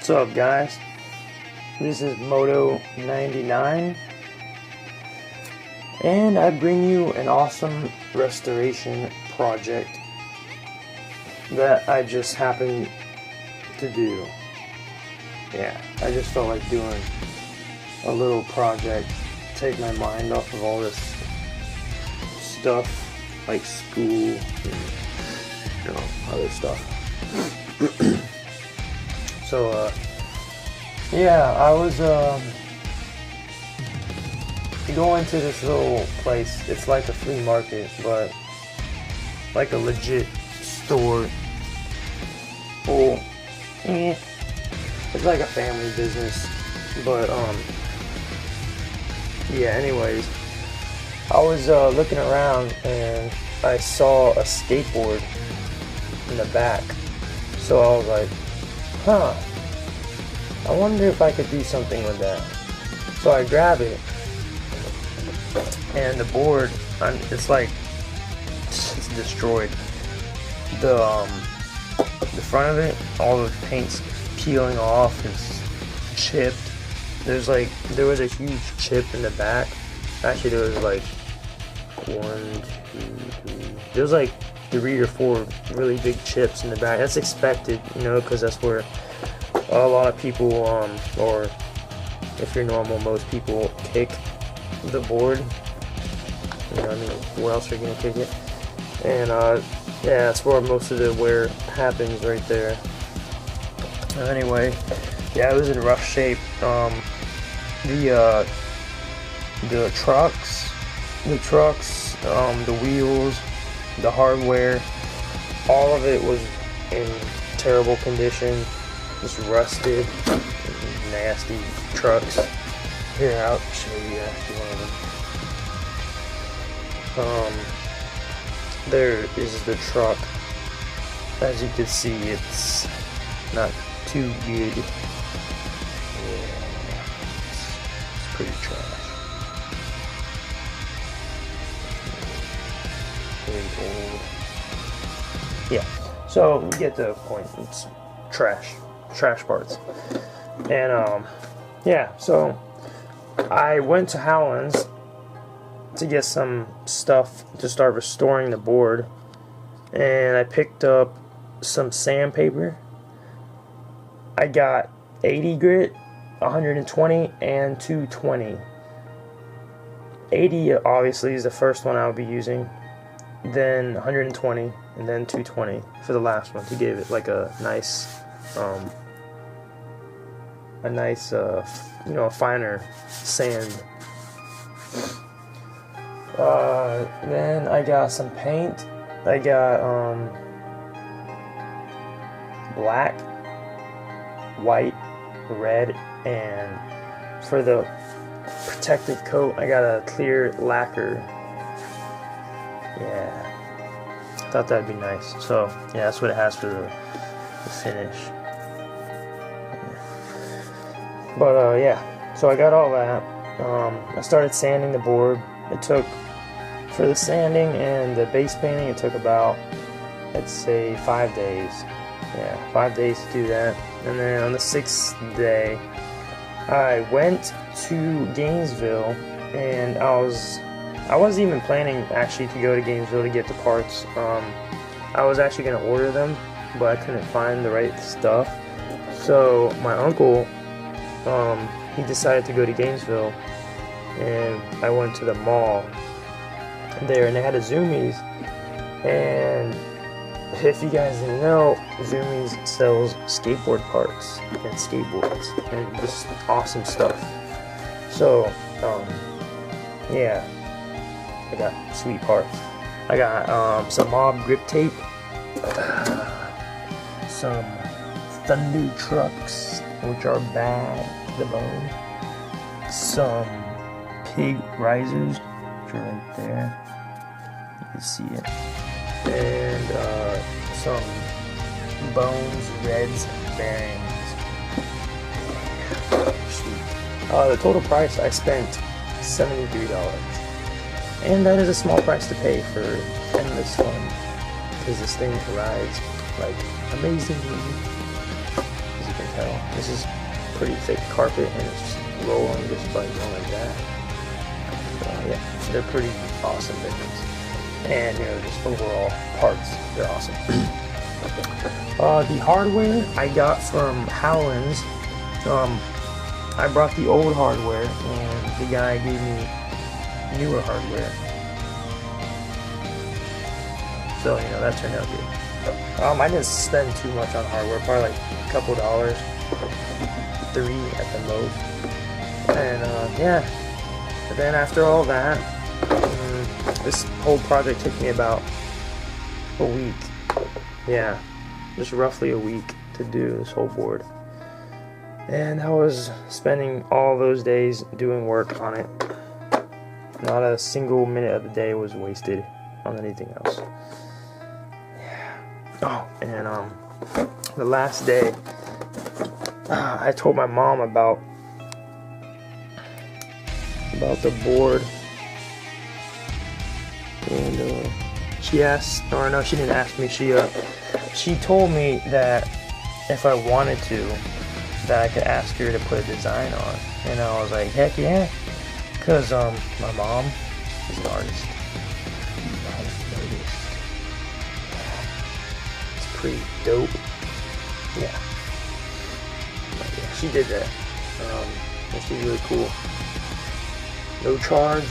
What's up, guys? This is Moto 99, and I bring you an awesome restoration project that I just happened to do. Yeah, I just felt like doing a little project, take my mind off of all this stuff like school and other stuff. So yeah, I was going to this little place. It's like a flea market, but like a legit store. Well, it's like a family business, but yeah, anyways, I was looking around and I saw a skateboard in the back, so I was like, huh, I wonder if I could do something with that. So I grab it, and the board, it's like, it's destroyed. The front of it, all the paint's peeling off, it's chipped. There was a huge chip in the back. Actually, there was like 1, 2, 3. There was like 3 or 4 really big chips in the back. That's expected, because that's where a lot of people, or if you're normal, most people kick the board. Where else are you gonna kick it? And yeah, that's where most of the wear happens, right there. Anyway, yeah, it was in rough shape. The trucks, the wheels, the hardware, all of it was in terrible condition, just rusted, nasty trucks. Here, I'll show you actually one of them. There is the truck. As you can see, it's not too good. Yeah, it's pretty trash. Very old. Yeah, so we get the point. It's trash parts. And yeah, so I went to Howland's to get some stuff to start restoring the board, and I picked up some sandpaper. I got 80 grit, 120, and 220. 80 obviously is the first one I'll be using, then 120, and then 220 for the last one to give it like a nice finer sand. Then I got some paint. I got black, white, red, and for the protective coat I got a clear lacquer. Yeah, thought that'd be nice. So yeah, that's what it has for the finish. But yeah, so I got all that. I started sanding the board. It took, for the sanding and the base painting, it took about, I'd say, 5 days. Yeah, 5 days to do that. And then on the 6th day, I went to Gainesville, and I wasn't even planning actually to go to Gainesville to get the parts. I was actually going to order them, but I couldn't find the right stuff. So my uncle, he decided to go to Gainesville, and I went to the mall there, and they had a Zoomies. And if you guys didn't know, Zoomies sells skateboard parts and skateboards and just awesome stuff. So yeah, I got sweet parts. I got some mob grip tape, some Thunder trucks, which are bad to the bone, some pig risers, which are right there, you can see it, and some bones, reds, bearings. Sweet. The total price, I spent $73, and that is a small price to pay for endless fun, because this thing rides like amazingly. you can tell. This is pretty thick carpet, and it's just rolling just by going like that. So yeah, they're pretty awesome victims. And just overall parts, they're awesome. The hardware I got from Howland's. I brought the old hardware, and the guy gave me newer hardware. So that turned out good. I didn't spend too much on hardware, probably like a couple dollars, $3 at the most. And yeah, but then after all that, this whole project took me about a week. Yeah, just roughly a week to do this whole board. And I was spending all those days doing work on it. Not a single minute of the day was wasted on anything else. Oh, and the last day, I told my mom about the board, and she asked, or no, she didn't ask me. She told me that if I wanted to, that I could ask her to put a design on, and I was like, heck yeah, because my mom is an artist. It's pretty dope. Yeah. But yeah, she did that. And she's really cool. No charge.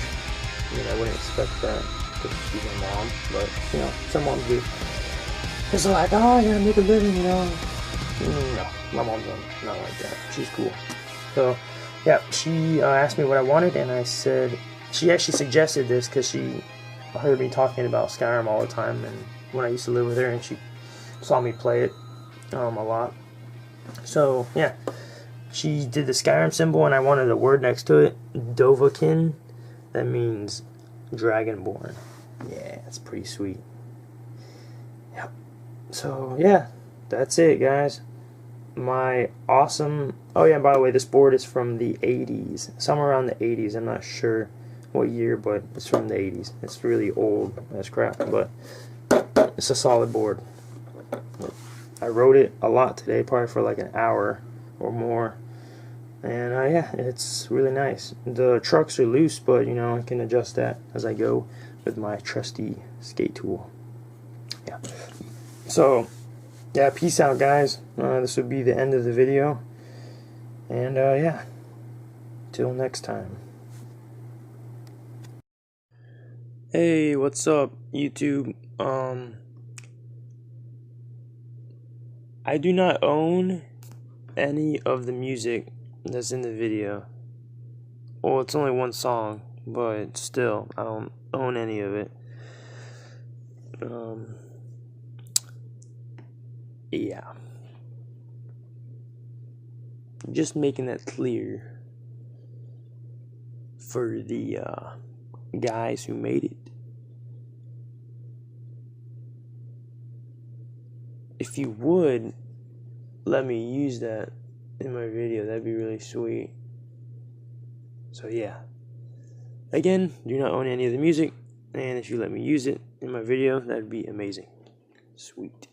I mean, I wouldn't expect that because she's my mom, but some moms do. It's like, oh, I gotta make a living, No, my mom's not like that. She's cool. So, yeah, she asked me what I wanted, and I said, she actually suggested this because she heard me talking about Skyrim all the time, and when I used to live with her, and she saw me play it a lot. So, yeah, she did the Skyrim symbol, and I wanted a word next to it, Dovahkiin. That means Dragonborn. Yeah, it's pretty sweet. Yep. So, yeah, that's it, guys. My awesome... Oh, yeah, by the way, this board is from the 80s. Somewhere around the 80s. I'm not sure what year, but it's from the 80s. It's really old as crap, but it's a solid board. I wrote it a lot today, probably for like an hour or more. And, yeah, it's really nice. The trucks are loose, but, I can adjust that as I go with my trusty skate tool. Yeah. So... yeah, peace out, guys. This would be the end of the video. And, yeah. Till next time. Hey, what's up, YouTube? I do not own any of the music that's in the video. Well, it's only one song, but still, I don't own any of it. Yeah. Just making that clear for the guys who made it. If you would let me use that in my video, that'd be really sweet. So yeah. Again, do not own any of the music, and if you let me use it in my video, that'd be amazing. Sweet.